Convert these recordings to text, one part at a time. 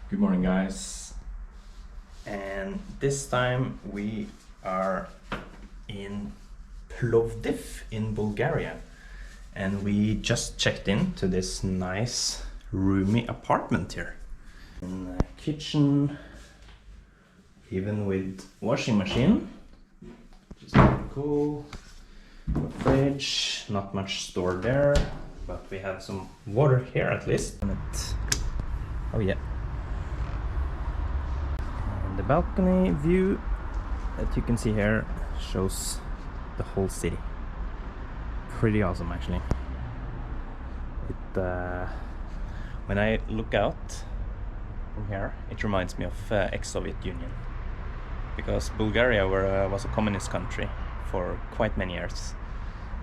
Good morning, guys. And this time we are in Plovdiv in Bulgaria, and we just checked in to this nice roomy apartment here. And a kitchen, even with washing machine, which is pretty cool. A fridge, not much stored there, but we have some water here at least. Oh yeah. And the balcony view that you can see here shows the whole city. Pretty awesome, actually. When I look out from here, it reminds me of ex-Soviet Union, because Bulgaria was a communist country for quite many years.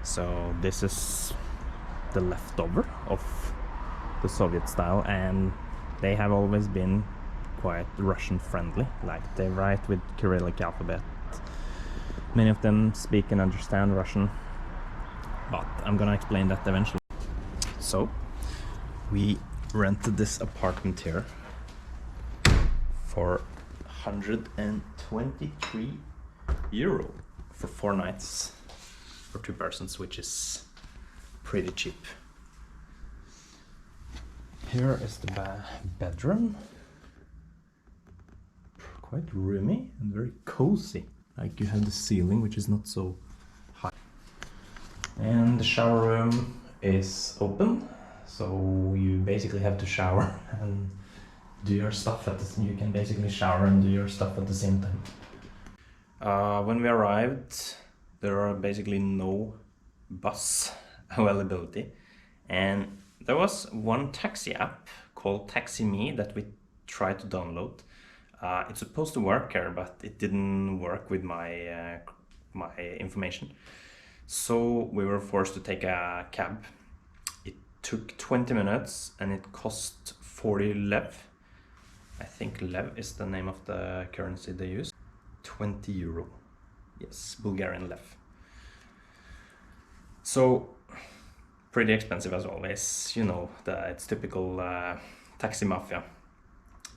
So this is the leftover of the Soviet style, and they have always been quite Russian friendly. Like, they write with Cyrillic alphabet. Many of them speak and understand Russian, but I'm gonna explain that eventually. So we rented this apartment here for €123 for 4 nights for 2 persons, which is pretty cheap. Here is the bedroom. Quite roomy and very cozy. Like, you have the ceiling, which is not so high. And the shower room is open, so you basically have to shower and do your stuff you can basically shower and do your stuff at the same time. When we arrived, there are basically no bus availability, and there was one taxi app called Taxime that we tried to download. It's supposed to work here, but it didn't work with my information, so we were forced to take a cab. It took 20 minutes and it cost 40 lev. I think lev is the name of the currency they use. €20. Yes, Bulgarian lev. So pretty expensive as always. You know, it's typical taxi mafia.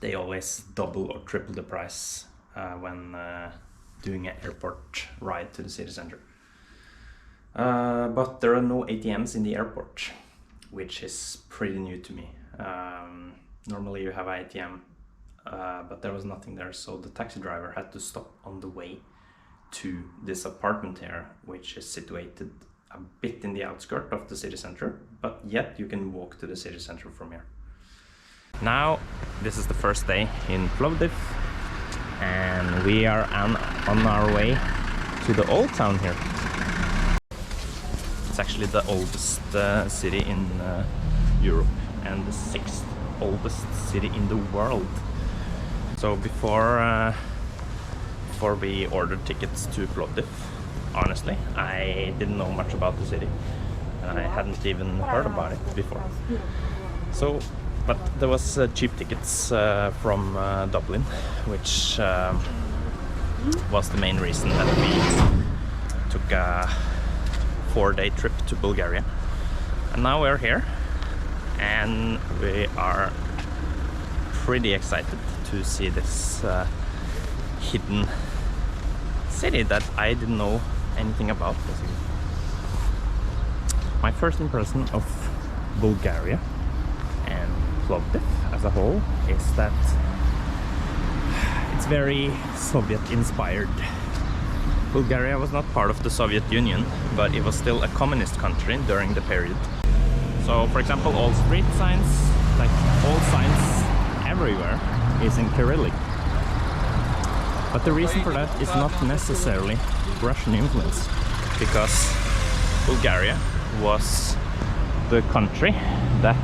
They always double or triple the price when doing an airport ride to the city center. But there are no ATMs in the airport, which is pretty new to me. Normally you have an ATM, but there was nothing there, so the taxi driver had to stop on the way to this apartment here, which is situated a bit in the outskirts of the city center, but yet you can walk to the city center from here. Now, this is the first day in Plovdiv, and we are on our way to the old town here. It's actually the oldest city in Europe, and the 6th oldest city in the world. So before we ordered tickets to Plovdiv, honestly, I didn't know much about the city. I hadn't even heard about it before. But there was cheap tickets from Dublin, which was the main reason that we took a 4-day trip to Bulgaria. And now we're here, and we are pretty excited to see this hidden city that I didn't know anything about. My first impression of Bulgaria and Plovdiv as a whole is that it's very Soviet inspired. Bulgaria was not part of the Soviet Union, but it was still a communist country during the period. So, for example, all street signs, like all signs everywhere, is in Cyrillic. But the reason for that is not necessarily Russian influence, because Bulgaria was the country that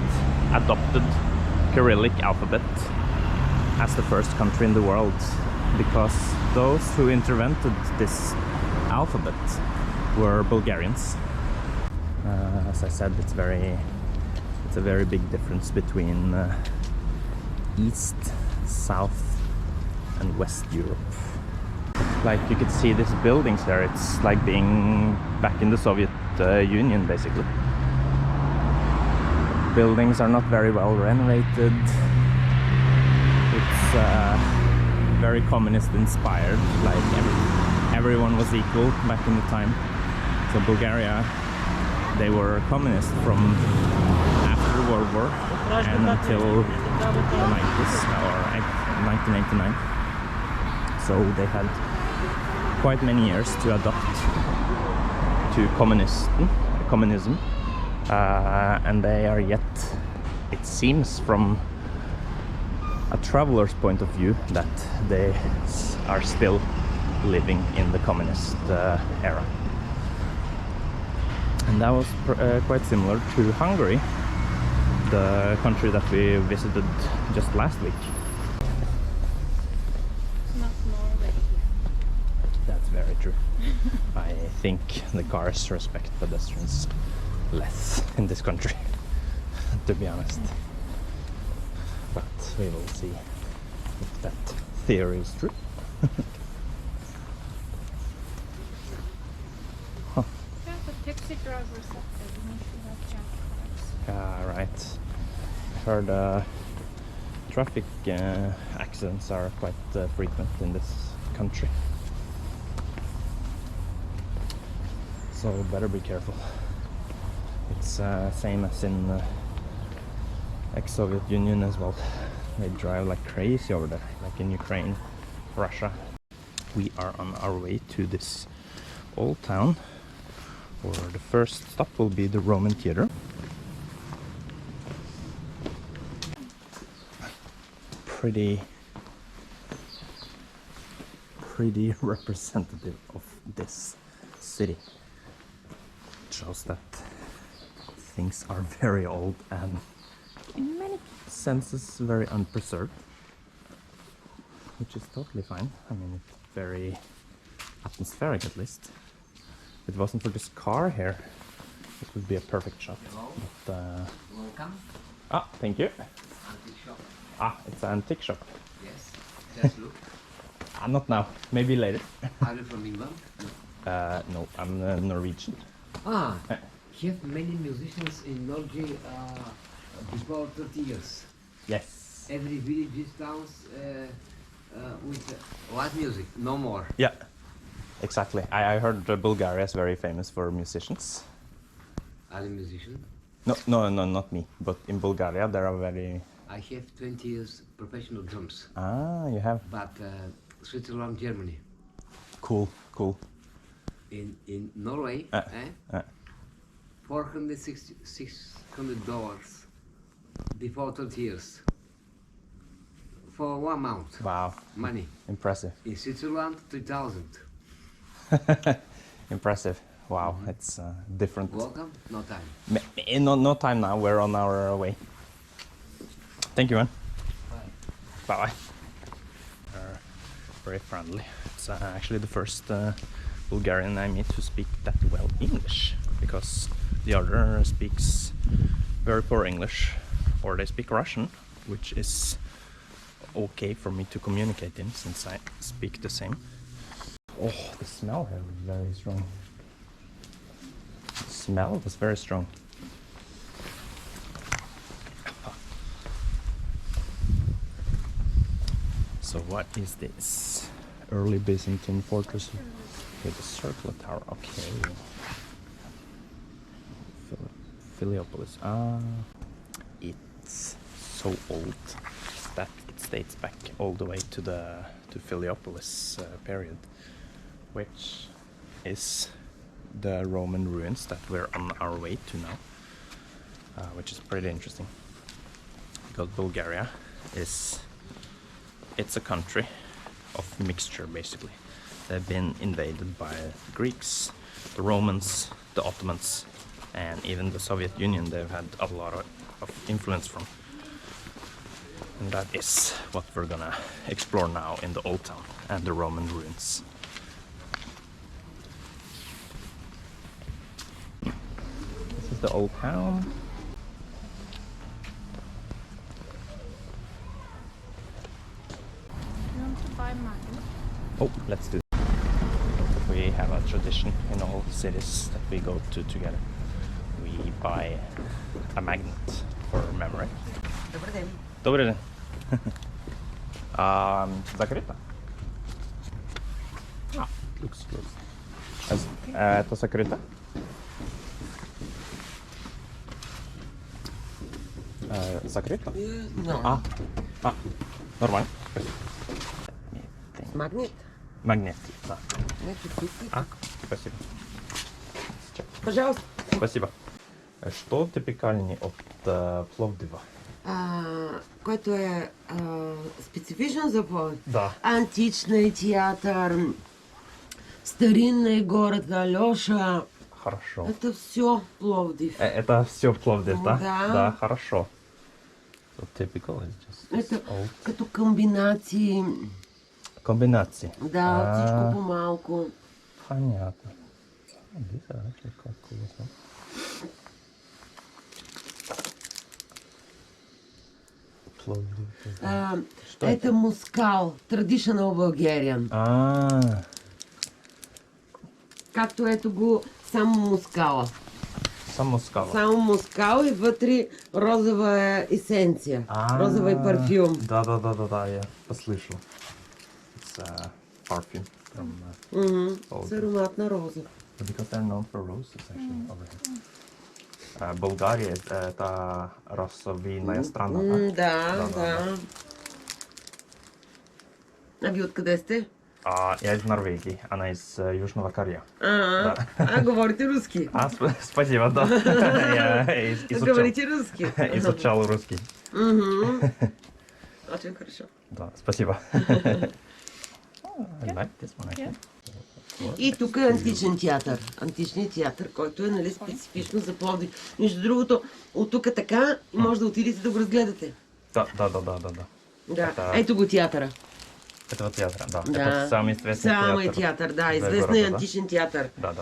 adopted Cyrillic alphabet as the first country in the world, because those who invented this alphabet were Bulgarians. As I said, it's a very big difference between East, South and West Europe. Like, you could see these buildings there, it's like being back in the Soviet Union basically. Buildings are not very well renovated. very communist inspired, like everyone was equal back in the time. So Bulgaria, they were communist from after World War and until the 90s or 1989. So they had quite many years to adopt to communism, and they are yet, it seems from a traveler's point of view, that they are still living in the communist era. And that was quite similar to Hungary, the country that we visited just last week. Not Norway. That's very true. I think the cars respect pedestrians less in this country, to be honest. But we will see if that theory is true. Yeah, the taxi drivers said that we need to have jump cars. Right. I heard traffic accidents are quite frequent in this country. So better be careful. It's same as in ex-Soviet Union as well. They drive like crazy over there, like in Ukraine, Russia. We are on our way to this old town, where the first stop will be the Roman Theatre. Pretty representative of this city. It shows that things are very old and in many senses very unpreserved, which is totally fine. I mean, it's very atmospheric, at least. If it wasn't for this car here, it would be a perfect shot. But, Welcome. ah, thank you. Antique shop. Ah, it's an antique shop. Yes. Just look. Not now, maybe later. Are you from England? No, I'm Norwegian. Ah, you have many musicians in Norway before 30 years. Yes. Every village towns with what music? No more. Yeah, exactly. I heard Bulgaria is very famous for musicians. Are you a musician? No, not me. But in Bulgaria, there are very... I have 20 years professional drums, Ah, you have. but Switzerland, Germany. Cool. In Norway, $600 before 30 years for 1 month. Wow. Money. Impressive. In Switzerland, 3,000. Impressive. Wow, it's different. Welcome. No time. No time now. We're on our way. Thank you, man. Bye. They're very friendly. It's actually the first Bulgarian I meet who speak that well English, because the other speaks very poor English, or they speak Russian, which is okay for me to communicate in, since I speak the same. Oh, the smell here was very strong. The smell was very strong. So what is this? Early Byzantine fortress with a circular tower. Okay. Philippopolis. Ah, it's so old that it dates back all the way to Philippopolis period, which is the Roman ruins that we're on our way to now, which is pretty interesting, because Bulgaria it's a country of mixture, basically. They've been invaded by the Greeks, the Romans, the Ottomans, and even the Soviet Union. They've had a lot of influence from. And that is what we're gonna explore now in the Old Town and the Roman ruins. This is the Old Town. You want to buy mine? Oh, let's do it. We have a tradition in all cities that we go to together. We buy a magnet for memory. Добрий день. Закрыто? Looks closed. Это закрыто? Закрыто? No. Нормально. Магнит. Магнит, да. А? Спасибо. Пожалуйста. Спасибо. Що типікальні от Пловдива? Който е специфично за Пловдив. Да. Античный театр, старинный город Алёша. Хорошо. Это все Пловдив. Это все Пловдив, да? Да. Да, хорошо. So typical is just Это old. като комбинации. Комбинации. Да, всичко по-малко. Понятно. These are actually quite cool as well. Пловдив. Это мускал, traditional Bulgarian. Както ето го само мускала. Само скала. Само мускал и вътре розова есенция. Розова и парфюм. Да, я послышал. It's a perfume from С аромат на роза. because they're known for roses actually over here. Bulgaria это розовинная страна. Да. А ви откъде сте? Я из Норвегии, она из Южного Корея. Говорите руски. Спасибо, да. Я Говорите руски. изучал русский. Очень хорошо. Да, спасибо. I like this one, actually. И тук е античен театър. Античният театър, който е нали, специфично за Пловдив. Между другото, от тук така и може да отидете да го разгледате. Да. Да. Ето го театъра. Этого театра, да. Да. Это самый известный Самый театр. театър, да. за Известният Европа, античен театър. Да. I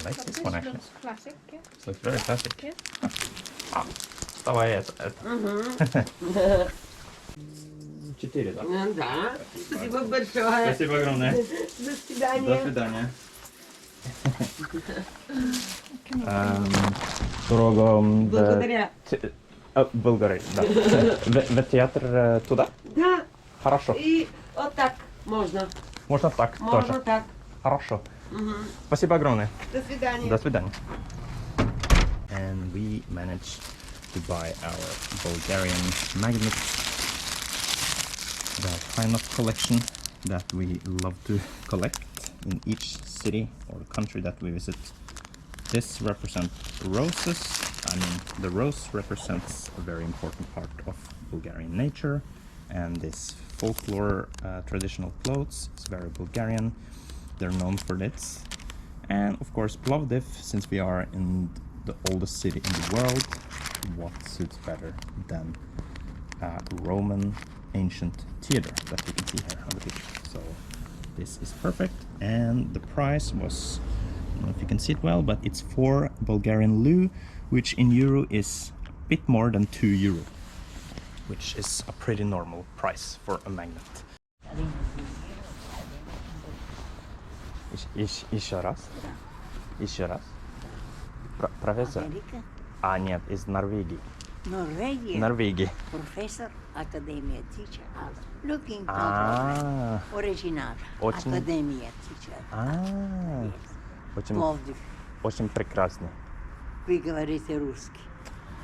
like this one, actually. Looks classic, yeah. It looks very classic. Yeah. Вставай это. 4, да? Да. Спасибо большое. Спасибо огромное. До свидания. До свидания. Дорого. Благодаря. Bulgaria, да. В театр туда? Да. Хорошо. И вот так можно. Можно так Можно тоже. так. Хорошо. Спасибо огромное. До свидания. До свидания. And we managed to buy our Bulgarian magnets. The kind of collection that we love to collect in each city or country that we visit. This represents roses. I mean, the rose represents a very important part of Bulgarian nature, and this folklore traditional clothes is very Bulgarian. They're known for this. And of course Plovdiv, since we are in the oldest city in the world, what suits better than Roman ancient theater that you can see here on the picture. So this is perfect, and the price was, I don't know if you can see it well, but it's 4 Bulgarian leu, which in euro is a bit more than 2 euro, which is a pretty normal price for a magnet. Еще раз? Еще раз? Профессор? Америка? Нет, из Норвегии. Норвегия? Норвегии. Professor, Academia teacher. Looking for original. Очень- Academia teacher. Yes. Очень, Пловдив. очень прекрасно. Вы говорите русский.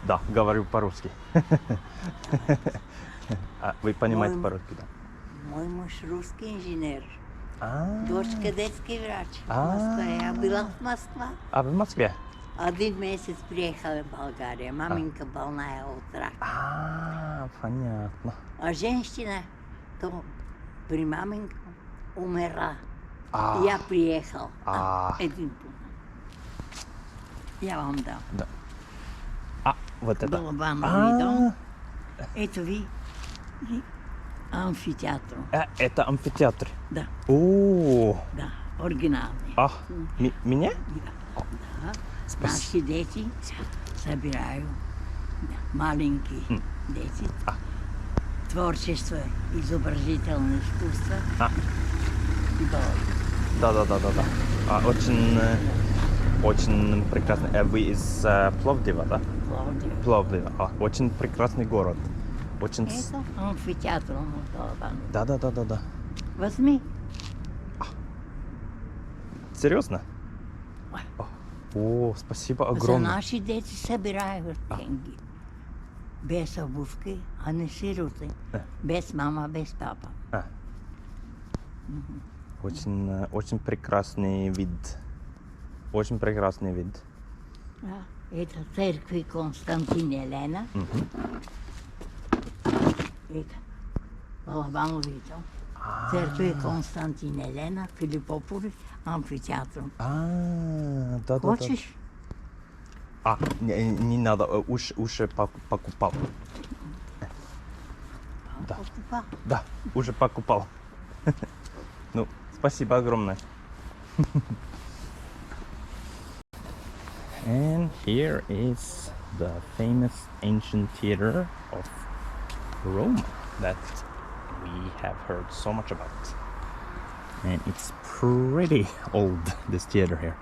Да, говорю по-русски. Вы понимаете Мой- по-русски, да? Мой муж русский инженер. А, Дочка детский врач. В Москве. Я была в Москве. А вы в Москве? 1 месяц приехала в Болгарию. Маменька больная от рака. Понятно. А женщина, то при маменька умерла. А. Я приехал. А. Един пункт. Я вам дам. Вот это. Балабановый дом. Это ви амфитеатр. Это амфитеатр. Да, О, да, оригинальный. меня? Да. Спасибо. Наши дети собирают, маленькие дети, творчество, изобразительное искусство и балет. Да. Очень прекрасно. Вы из Пловдива, да? Пловдив. Пловдив. Очень прекрасный город. Очень... Это амфитеатр Балкан. Да. Возьми. Серьезно? О, спасибо За огромное. наши дети собирают деньги. Без обувки, они сироты. Без мамы, без папы. Очень прекрасный вид. Очень прекрасный вид. Да. Это церковь Константина Елена. Это Балабан видел. Церковь Константина Елена, Philippopolis, амфитеатр. Да. Хочешь? Не надо, уже покупал. Покупал. Да, уже покупал. Ну, спасибо огромное. And here is the famous ancient theater of Rome that we have heard so much about. And it's pretty old, this theater here.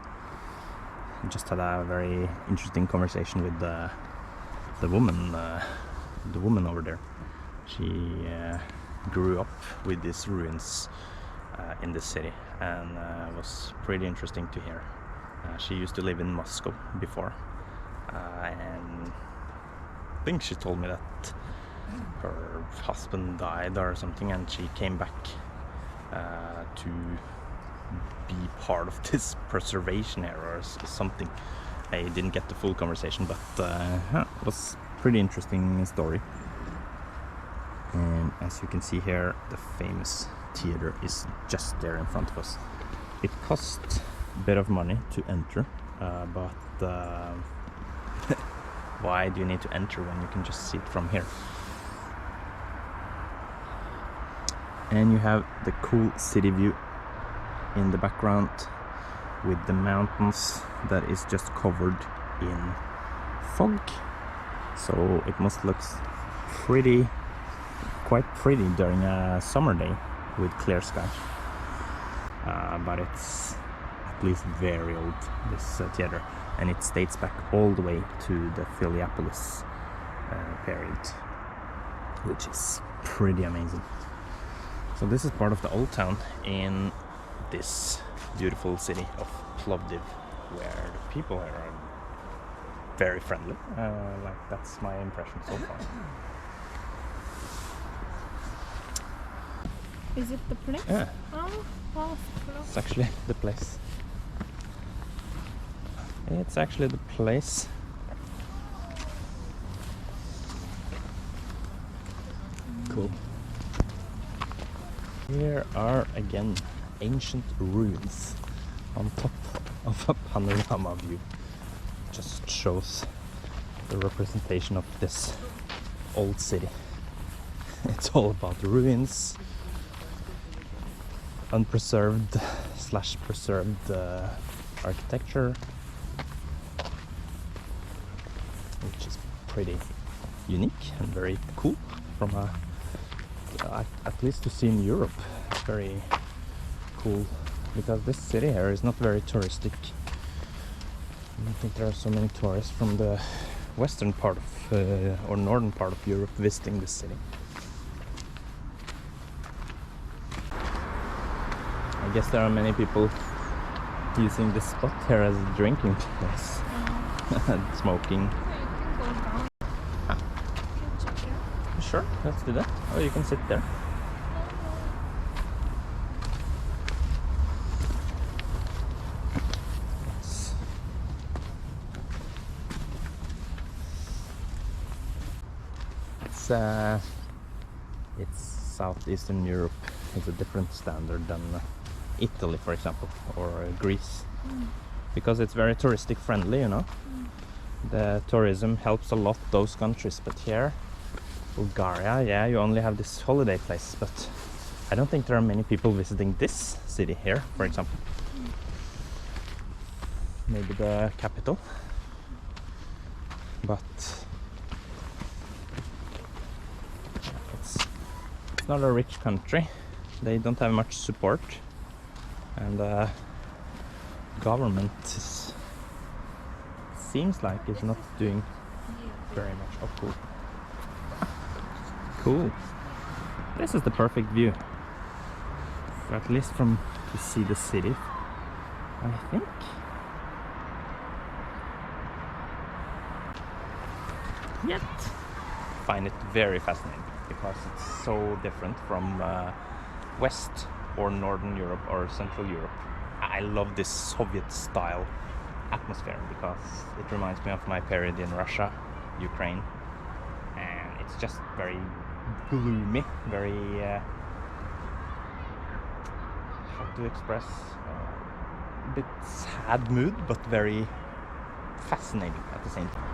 I just had a very interesting conversation with the woman over there. She grew up with these ruins in the city, and it was pretty interesting to hear. She used to live in Moscow before, and I think she told me that her husband died or something, and she came back to be part of this preservation area or something. I didn't get the full conversation, but it was pretty interesting story. And as you can see here, the famous theater is just there in front of us. It costs a bit of money to enter, but why do you need to enter when you can just see it from here? And you have the cool city view in the background with the mountains that is just covered in fog. So it must look quite pretty during a summer day with clear sky. But it's at least very old, this theater, and it dates back all the way to the Philippopolis period, which is pretty amazing. So this is part of the old town in this beautiful city of Plovdiv, where the people are very friendly. Like, that's my impression so far. Is it the place? Yeah, Oh, it's actually the place. It's actually the place. Cool. Here are again ancient ruins on top of a panorama view. Just shows the representation of this old city. It's all about ruins, unpreserved / preserved architecture, which is pretty unique and very cool from a at least to see in Europe. It's very cool because this city here is not very touristic. I don't think there are so many tourists from the western part of or northern part of Europe visiting this city. I guess there are many people using this spot here as a drinking place and smoking. yeah, you can go down. You can check it out. Sure, let's do that. Or you can sit there. It's southeastern Europe. It's a different standard than Italy, for example, or Greece, because it's very touristic friendly, you know. The tourism helps a lot those countries, but here, Bulgaria, yeah, you only have this holiday place, but I don't think there are many people visiting this city here, for example. Maybe the capital, but it's not a rich country. They don't have much support, and the government seems like it's not doing very much. Oh, cool. cool. This is the perfect view. At least from to see the city, I think. Yet find it very fascinating because it's so different from West or Northern Europe or Central Europe. I love this Soviet style atmosphere because it reminds me of my period in Russia, Ukraine, and it's just very gloomy, very how to express a bit sad mood, but very fascinating at the same time.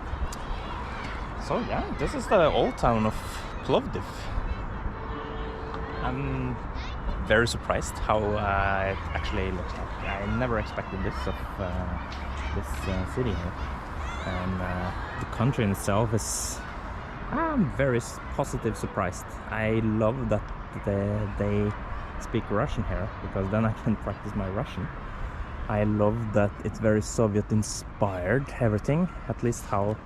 So yeah, this is the old town of Plovdiv. I'm very surprised how it actually looks like. I never expected this of this city here, and the country in itself is. I'm very positive surprised. I love that they speak Russian here because then I can practice my Russian. I love that it's very Soviet inspired, everything, at least how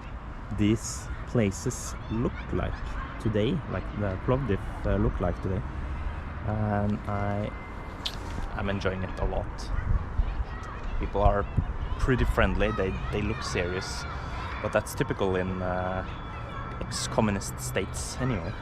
these places look like today, like the Plovdiv look like today, and I'm enjoying it a lot. People are pretty friendly, they look serious, but that's typical in ex-communist states anyway.